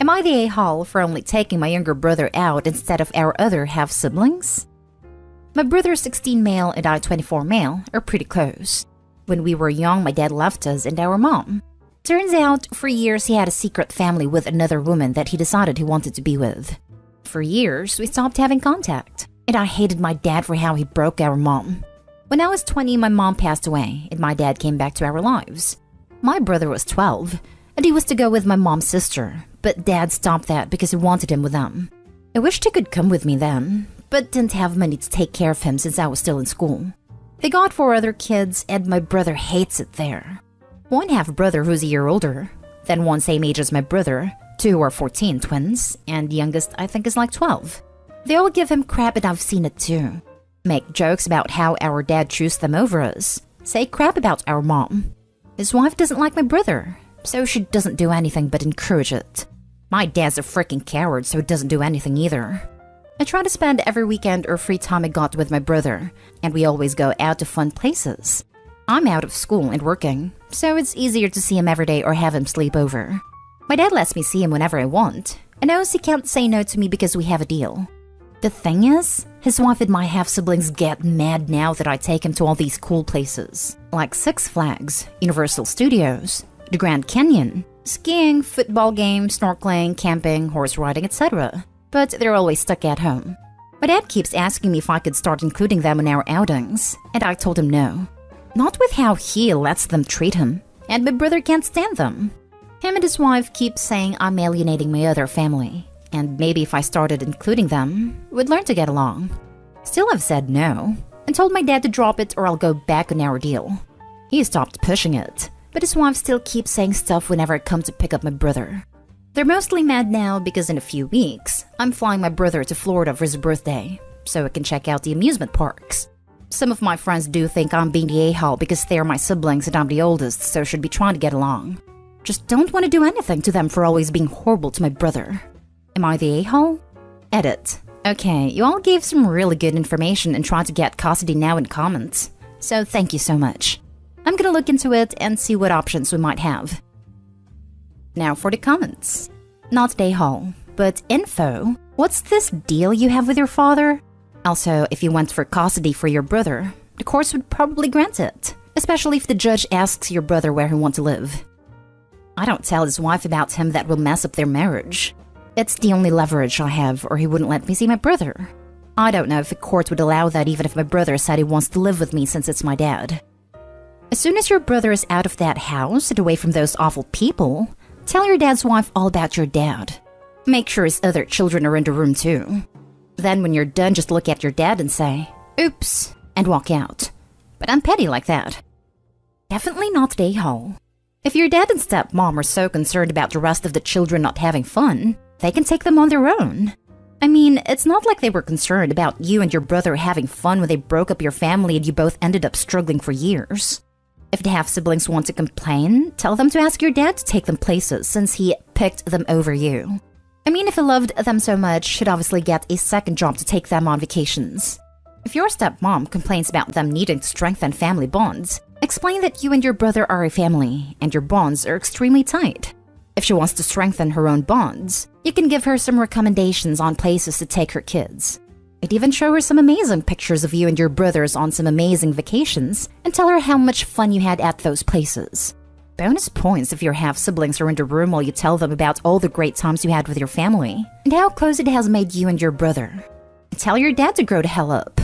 Am I the a-hole for only taking my younger brother out instead of our other half-siblings? My brother 16 male and I 24 male are pretty close. When we were young, my dad left us and our mom. Turns out, for years he had a secret family with another woman that he decided he wanted to be with. For years, we stopped having contact, and I hated my dad for how he broke our mom. When I was 20, my mom passed away, and my dad came back to our lives. My brother was 12, and he was to go with my mom's sister, but Dad stopped that because he wanted him with them. I wished he could come with me then, but didn't have money to take care of him since I was still in school. They got 4 other kids, and my brother hates it there. One half-brother who's a year older, then one same age as my brother, 2 who are 14 twins, and the youngest I think is like 12. They all give him crap and I've seen it too. Make jokes about how our dad chose them over us. Say crap about our mom. His wife doesn't like my brother, so she doesn't do anything but encourage it. My dad's a freaking coward, so he doesn't do anything either. I try to spend every weekend or free time I got with my brother, and we always go out to fun places. I'm out of school and working, so it's easier to see him every day or have him sleep over. My dad lets me see him whenever I want, and knows he can't say no to me because we have a deal. The thing is, his wife and my half-siblings get mad now that I take him to all these cool places, like Six Flags, Universal Studios, the Grand Canyon, skiing, football games, snorkeling, camping, horse riding, etc. But they're always stuck at home. My dad keeps asking me if I could start including them in our outings, and I told him no. Not with how he lets them treat him, and my brother can't stand them. Him and his wife keep saying I'm alienating my other family, and maybe if I started including them, we'd learn to get along. Still, I've said no, and told my dad to drop it or I'll go back on our deal. He stopped pushing it, but his wife still keeps saying stuff whenever I come to pick up my brother. They're mostly mad now because in a few weeks, I'm flying my brother to Florida for his birthday, so I can check out the amusement parks. Some of my friends do think I'm being the a-hole because they're my siblings and I'm the oldest, so should be trying to get along. Just don't want to do anything to them for always being horrible to my brother. Am I the a-hole? Edit. Okay, you all gave some really good information and tried to get custody now in comments, so thank you so much. I'm gonna look into it and see what options we might have. Now for the comments. Not the a-hole, but info. What's this deal you have with your father? Also, if you went for custody for your brother, the courts would probably grant it, especially if the judge asks your brother where he wants to live. I don't tell his wife about him, that will mess up their marriage. It's the only leverage I have, or he wouldn't let me see my brother. I don't know if the court would allow that even if my brother said he wants to live with me since it's my dad. As soon as your brother is out of that house and away from those awful people, tell your dad's wife all about your dad. Make sure his other children are in the room too. Then when you're done, just look at your dad and say, "Oops," and walk out. But I'm petty like that. Definitely not the a-hole. If your dad and stepmom are so concerned about the rest of the children not having fun, they can take them on their own. I mean, it's not like they were concerned about you and your brother having fun when they broke up your family and you both ended up struggling for years. If the half-siblings want to complain, tell them to ask your dad to take them places since he picked them over you. I mean, if he loved them so much, he'd obviously get a second job to take them on vacations. If your stepmom complains about them needing to strengthen family bonds, explain that you and your brother are a family and your bonds are extremely tight. If she wants to strengthen her own bonds, you can give her some recommendations on places to take her kids. I'd even show her some amazing pictures of you and your brothers on some amazing vacations and tell her how much fun you had at those places. Bonus points if your half-siblings are in the room while you tell them about all the great times you had with your family and how close it has made you and your brother. And tell your dad to grow the hell up.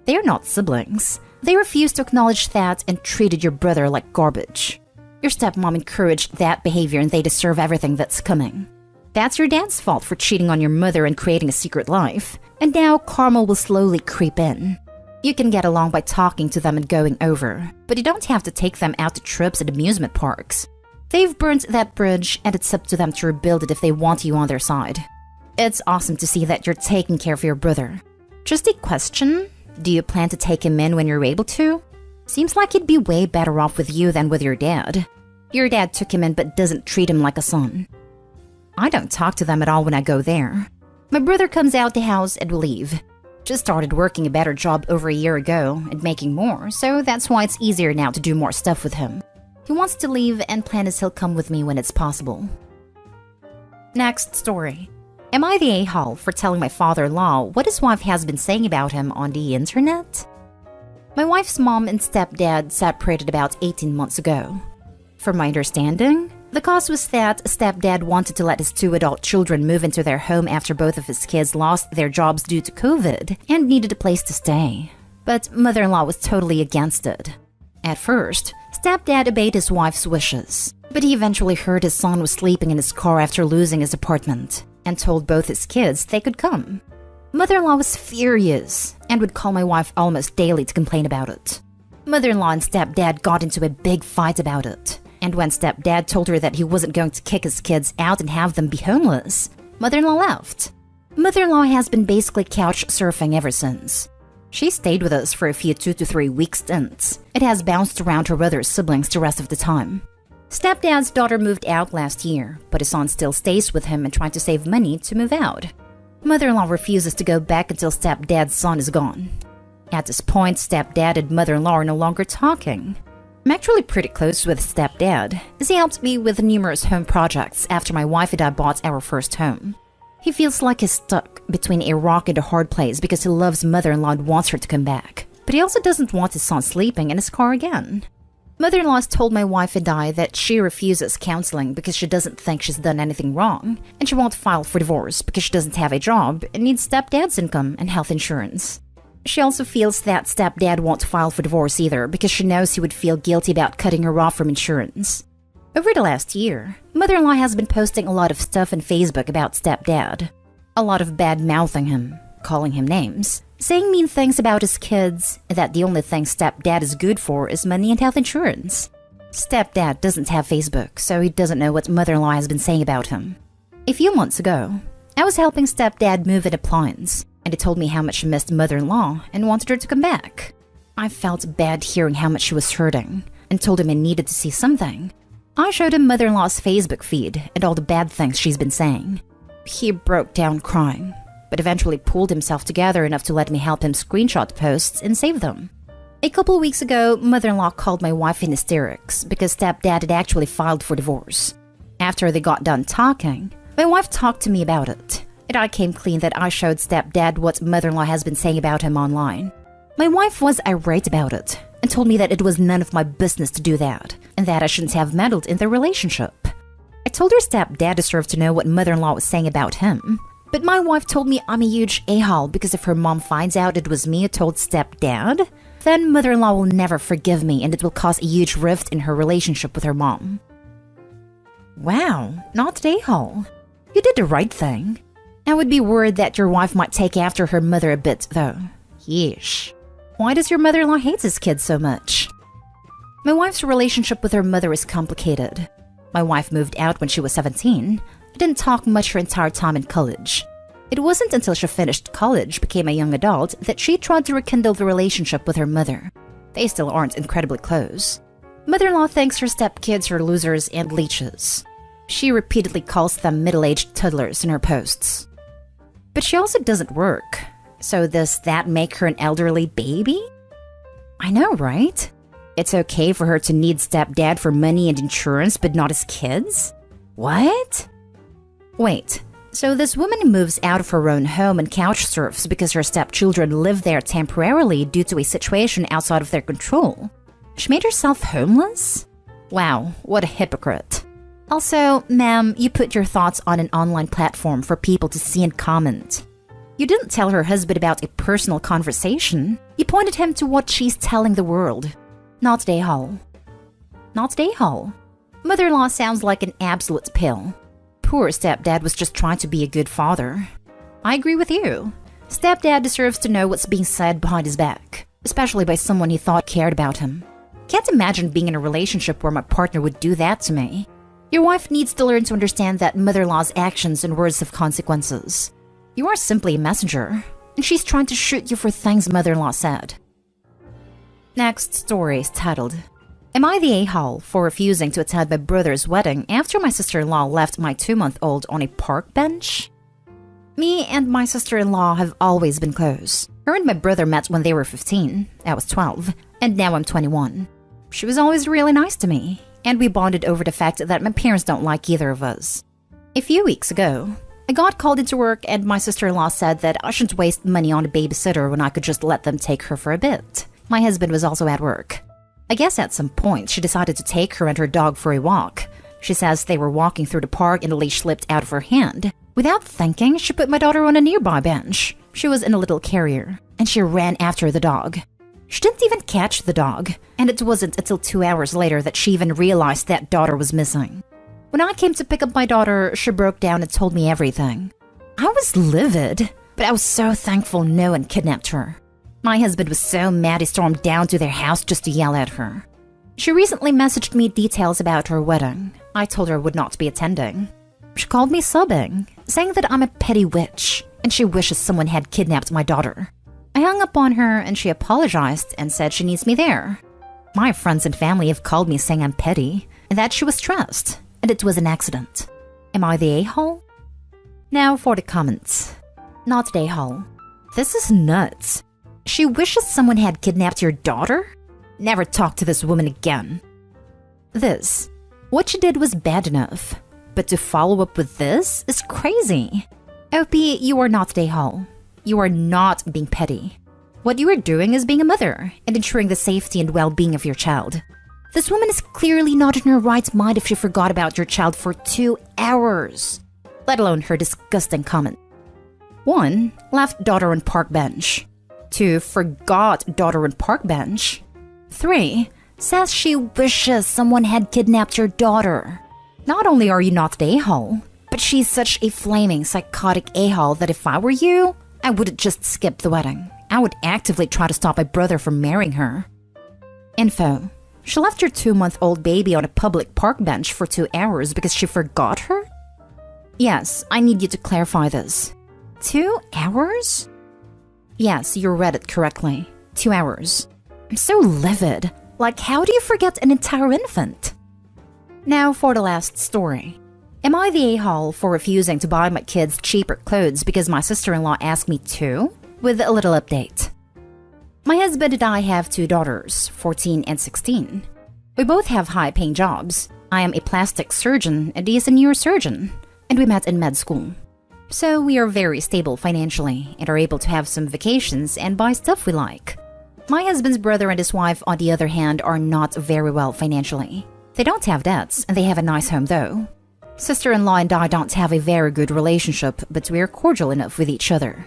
They're not siblings. They refused to acknowledge that and treated your brother like garbage. Your stepmom encouraged that behavior and they deserve everything that's coming. That's your dad's fault for cheating on your mother and creating a secret life, and now karma will slowly creep in. You can get along by talking to them and going over, but you don't have to take them out to trips at amusement parks. They've burnt that bridge and it's up to them to rebuild it if they want you on their side. It's awesome to see that you're taking care of your brother. Just a question, do you plan to take him in when you're able to? Seems like he'd be way better off with you than with your dad. Your dad took him in but doesn't treat him like a son. I don't talk to them at all when I go there. My brother comes out the house and will leave. Just started working a better job over a year ago and making more, so that's why it's easier now to do more stuff with him. He wants to leave and plan is he'll come with me when it's possible. Next story. Am I the a-hole for telling my father-in-law what his wife has been saying about him on the internet? My wife's mom and stepdad separated about 18 months ago. From my understanding, the cause was that stepdad wanted to let his 2 adult children move into their home after both of his kids lost their jobs due to COVID and needed a place to stay. But mother-in-law was totally against it. At first, stepdad obeyed his wife's wishes, but he eventually heard his son was sleeping in his car after losing his apartment and told both his kids they could come. Mother-in-law was furious and would call my wife almost daily to complain about it. Mother-in-law and stepdad got into a big fight about it, and when stepdad told her that he wasn't going to kick his kids out and have them be homeless, mother-in-law left. Mother-in-law has been basically couch surfing ever since. She stayed with us for a few 2 to 3 week stints. It has bounced around her other siblings the rest of the time. Stepdad's daughter moved out last year, but his son still stays with him and trying to save money to move out. Mother-in-law refuses to go back until stepdad's son is gone. At this point, stepdad and mother-in-law are no longer talking. I'm actually pretty close with stepdad, as he helped me with numerous home projects after my wife and I bought our first home. He feels like he's stuck between a rock and a hard place because he loves mother-in-law and wants her to come back, but he also doesn't want his son sleeping in his car again. Mother-in-law has told my wife and I that she refuses counseling because she doesn't think she's done anything wrong, and she won't file for divorce because she doesn't have a job and needs stepdad's income and health insurance. She also feels that stepdad won't file for divorce either because she knows he would feel guilty about cutting her off from insurance. Over the last year, mother-in-law has been posting a lot of stuff on Facebook about stepdad. A lot of bad-mouthing him, calling him names, saying mean things about his kids, and that the only thing stepdad is good for is money and health insurance. Stepdad doesn't have Facebook, so he doesn't know what mother-in-law has been saying about him. A few months ago, I was helping stepdad move an appliance, and he told me how much he missed mother-in-law and wanted her to come back. I felt bad hearing how much she was hurting, and told him I needed to see something. I showed him mother-in-law's Facebook feed and all the bad things she's been saying. He broke down crying, but eventually pulled himself together enough to let me help him screenshot the posts and save them. A couple of weeks ago, mother-in-law called my wife in hysterics because stepdad had actually filed for divorce. After they got done talking, my wife talked to me about it, and I came clean that I showed stepdad what mother-in-law has been saying about him online. My wife was irate about it and told me that it was none of my business to do that, and that I shouldn't have meddled in their relationship. I told her stepdad deserved to know what mother-in-law was saying about him, but my wife told me I'm a huge a-hole because if her mom finds out it was me who told stepdad, then mother-in-law will never forgive me and it will cause a huge rift in her relationship with her mom. Wow, not an a-hole. You did the right thing. I would be worried that your wife might take after her mother a bit, though. Yeesh. Why does your mother-in-law hate his kids so much? My wife's relationship with her mother is complicated. My wife moved out when she was 17. I didn't talk much her entire time in college. It wasn't until she finished college, became a young adult, that she tried to rekindle the relationship with her mother. They still aren't incredibly close. Mother-in-law thinks her stepkids are losers and leeches. She repeatedly calls them middle-aged toddlers in her posts. But she also doesn't work. So does that make her an elderly baby? I know, right? It's okay for her to need stepdad for money and insurance, but not his kids? What? Wait, so this woman moves out of her own home and couch surfs because her stepchildren live there temporarily due to a situation outside of their control. She made herself homeless? Wow, what a hypocrite. Also, ma'am, you put your thoughts on an online platform for people to see and comment. You didn't tell her husband about a personal conversation. You pointed him to what she's telling the world. Not a hole. Not a hole. Mother-in-law sounds like an absolute pill. Poor stepdad was just trying to be a good father. I agree with you. Stepdad deserves to know what's being said behind his back, especially by someone he thought cared about him. Can't imagine being in a relationship where my partner would do that to me. Your wife needs to learn to understand that mother-in-law's actions and words have consequences. You are simply a messenger, and she's trying to shoot you for things mother-in-law said. Next story is titled, Am I the a-hole for refusing to attend my brother's wedding after my sister-in-law left my 2-month-old on a park bench? Me and my sister-in-law have always been close. Her and my brother met when they were 15, I was 12, and now I'm 21. She was always really nice to me, and we bonded over the fact that my parents don't like either of us. A few weeks ago, I got called into work and my sister-in-law said that I shouldn't waste money on a babysitter when I could just let them take her for a bit. My husband was also at work. I guess at some point she decided to take her and her dog for a walk. She says they were walking through the park and the leash slipped out of her hand. Without thinking, she put my daughter on a nearby bench. She was in a little carrier, and she ran after the dog. She didn't even catch the dog, and it wasn't until 2 hours later that she even realized that daughter was missing. When I came to pick up my daughter, she broke down and told me everything. I was livid, but I was so thankful no one kidnapped her. My husband was so mad he stormed down to their house just to yell at her. She recently messaged me details about her wedding. I told her I would not be attending. She called me sobbing, saying that I'm a petty witch, and she wishes someone had kidnapped my daughter. I hung up on her and she apologized and said she needs me there. My friends and family have called me saying I'm petty, and that she was stressed, and it was an accident. Am I the a-hole? Now for the comments. Not the a-hole. This is nuts. She wishes someone had kidnapped your daughter? Never talk to this woman again. This. What she did was bad enough, but to follow up with this is crazy. OP, you are not the a-hole. You are not being petty. What you are doing is being a mother and ensuring the safety and well-being of your child. This woman is clearly not in her right mind if she forgot about your child for 2 hours, let alone her disgusting comment. 1. Left daughter on park bench. 2. Forgot daughter on park bench. 3. Says she wishes someone had kidnapped your daughter. Not only are you not the a-hole, but she's such a flaming psychotic a-hole that if I were you, I wouldn't just skip the wedding. I would actively try to stop my brother from marrying her. Info. She left her 2-month-old baby on a public park bench for 2 hours because she forgot her? Yes, I need you to clarify this. 2 hours? Yes, you read it correctly. 2 hours. I'm so livid. Like, how do you forget an entire infant? Now for the last story. Am I the a-hole for refusing to buy my kids cheaper clothes because my sister-in-law asked me to? With a little update. My husband and I have 2 daughters, 14 and 16. We both have high-paying jobs. I am a plastic surgeon and he is a neurosurgeon, and we met in med school. So we are very stable financially and are able to have some vacations and buy stuff we like. My husband's brother and his wife, on the other hand, are not very well financially. They don't have debts, and they have a nice home though. Sister-in-law and I don't have a very good relationship, but we are cordial enough with each other.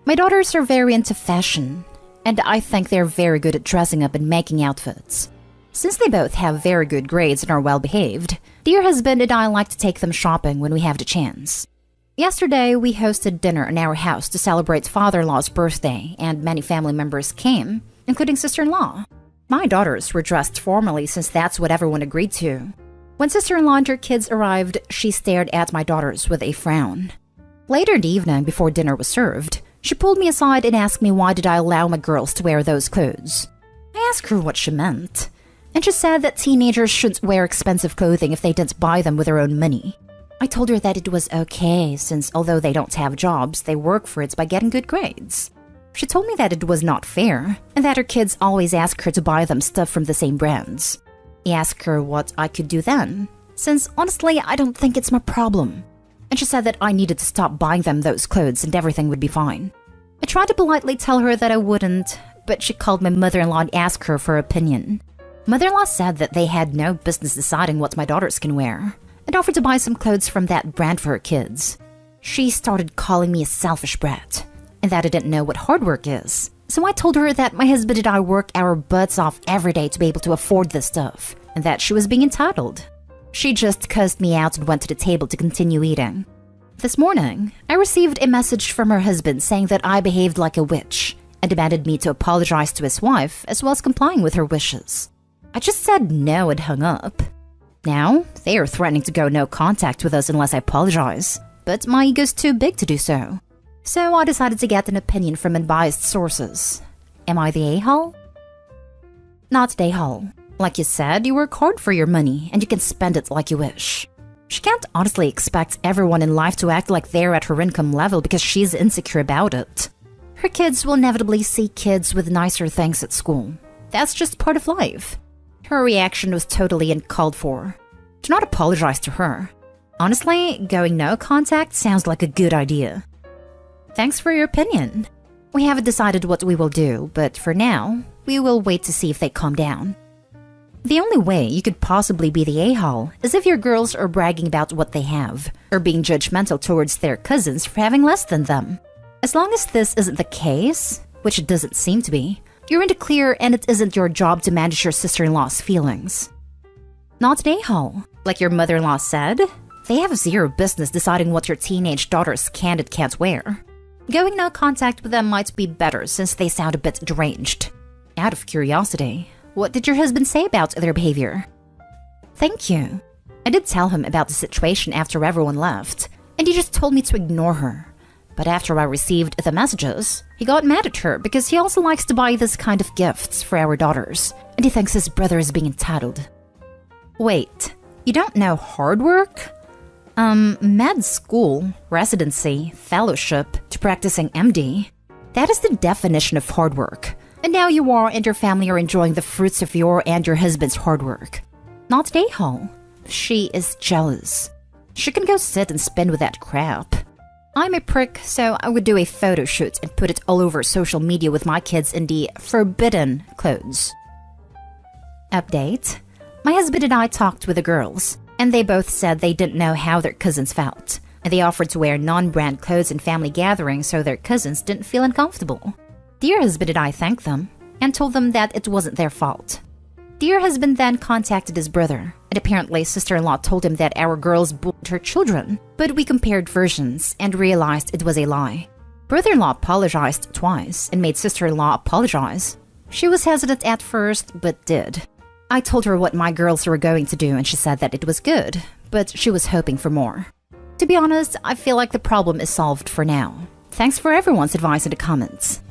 My daughters are very into fashion, and I think they're very good at dressing up and making outfits. Since they both have very good grades and are well-behaved, dear husband and I like to take them shopping when we have the chance. Yesterday, we hosted dinner in our house to celebrate father-in-law's birthday, and many family members came, including sister-in-law. My daughters were dressed formally since that's what everyone agreed to. When sister-in-law and her kids arrived, she stared at my daughters with a frown. Later in the evening, before dinner was served, she pulled me aside and asked me why did I allow my girls to wear those clothes. I asked her what she meant, and she said that teenagers shouldn't wear expensive clothing if they didn't buy them with their own money. I told her that it was okay, since although they don't have jobs, they work for it by getting good grades. She told me that it was not fair, and that her kids always ask her to buy them stuff from the same brands. I asked her what I could do then, since honestly I don't think it's my problem. And she said that I needed to stop buying them those clothes and everything would be fine. I tried to politely tell her that I wouldn't, but she called my mother-in-law and asked her for her opinion. Mother-in-law said that they had no business deciding what my daughters can wear, and offered to buy some clothes from that brand for her kids. She started calling me a selfish brat, and that I didn't know what hard work is. So I told her that my husband and I work our butts off every day to be able to afford this stuff, and that she was being entitled. She just cussed me out and went to the table to continue eating. This morning, I received a message from her husband saying that I behaved like a witch, and demanded me to apologize to his wife as well as complying with her wishes. I just said no and hung up. Now, they are threatening to go no contact with us unless I apologize, but my ego's too big to do so. So I decided to get an opinion from unbiased sources. Am I the a-hole? Not the a-hole. Like you said, you work hard for your money, and you can spend it like you wish. She can't honestly expect everyone in life to act like they're at her income level because she's insecure about it. Her kids will inevitably see kids with nicer things at school. That's just part of life. Her reaction was totally uncalled for. Do not apologize to her. Honestly, going no contact sounds like a good idea. Thanks for your opinion. We haven't decided what we will do, but for now, we will wait to see if they calm down. The only way you could possibly be the a-hole is if your girls are bragging about what they have, or being judgmental towards their cousins for having less than them. As long as this isn't the case, which it doesn't seem to be, you're in the clear and it isn't your job to manage your sister-in-law's feelings. Not an a-hole, like your mother-in-law said. They have zero business deciding what your teenage daughters can and can't wear. Going no contact with them might be better since they sound a bit deranged. Out of curiosity, what did your husband say about their behavior? Thank you. I did tell him about the situation after everyone left, and he just told me to ignore her. But after I received the messages, he got mad at her because he also likes to buy this kind of gifts for our daughters, and he thinks his brother is being entitled. Wait, you don't know hard work? Med school, residency, fellowship, to practicing MD. That is the definition of hard work. And now you are and your family are enjoying the fruits of your and your husband's hard work. Not an a-hole. She is jealous. She can go sit and spin with that crap. I'm a prick, so I would do a photo shoot and put it all over social media with my kids in the forbidden clothes. Update. My husband and I talked with the girls, and they both said they didn't know how their cousins felt, and they offered to wear non-brand clothes in family gatherings so their cousins didn't feel uncomfortable. Dear husband and I thanked them, and told them that it wasn't their fault. Dear husband then contacted his brother, and apparently sister-in-law told him that our girls bullied her children, but we compared versions and realized it was a lie. Brother-in-law apologized twice and made sister-in-law apologize. She was hesitant at first, but did. I told her what my girls were going to do and she said that it was good, but she was hoping for more. To be honest, I feel like the problem is solved for now. Thanks for everyone's advice in the comments.